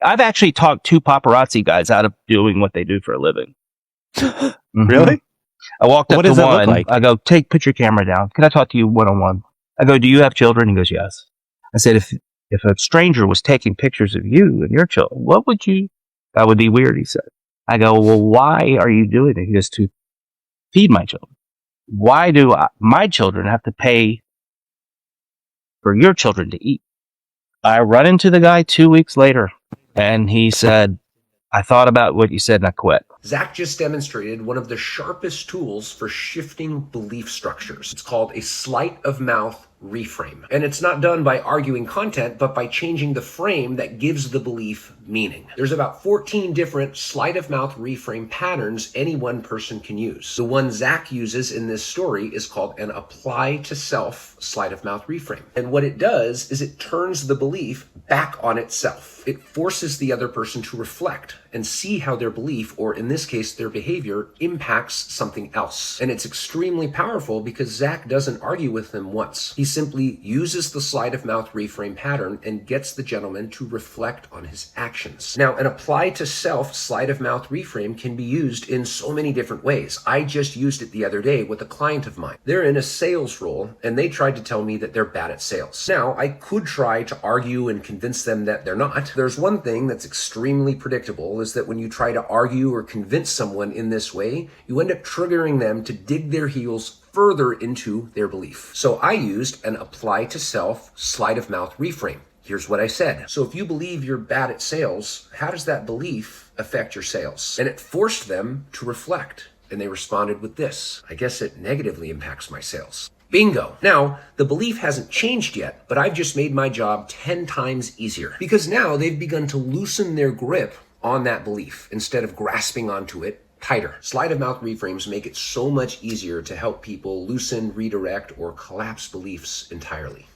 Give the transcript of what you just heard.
I've actually talked two paparazzi guys out of doing what they do for a living. Really? I walked up What to does that one. look like? I go, put your camera down. Can I talk to you one-on-one? I go, do you have children? He goes, yes. I said, if a stranger was taking pictures of you and your children, that would be weird, he said. I go, well, why are you doing it? He goes, to feed my children. Why do my children have to pay for your children to eat? I run into the guy 2 weeks later, and he said, I thought about what you said and I quit. Zach just demonstrated one of the sharpest tools for shifting belief structures. It's called a sleight of mouth reframe. And it's not done by arguing content, but by changing the frame that gives the belief meaning. There's about 14 different sleight of mouth reframe patterns any one person can use. The one Zach uses in this story is called an apply to self sleight of mouth reframe. And what it does is it turns the belief back on itself. It forces the other person to reflect and see how their belief, or in this case, their behavior, impacts something else. And it's extremely powerful because Zach doesn't argue with them once. He simply uses the sleight of mouth reframe pattern and gets the gentleman to reflect on his actions. Now, an apply to self sleight of mouth reframe can be used in so many different ways. I just used it the other day with a client of mine. They're in a sales role and they tried to tell me that they're bad at sales. Now, I could try to argue and convince them that they're not. There's one thing that's extremely predictable is that when you try to argue or convince someone in this way, you end up triggering them to dig their heels further into their belief. So I used an apply to self sleight of mouth reframe. Here's what I said. So if you believe you're bad at sales, how does that belief affect your sales? And it forced them to reflect. And they responded with this: I guess it negatively impacts my sales. Bingo. Now, the belief hasn't changed yet, but I've just made my job 10 times easier because now they've begun to loosen their grip on that belief instead of grasping onto it tighter. Sleight of mouth reframes make it so much easier to help people loosen, redirect, or collapse beliefs entirely.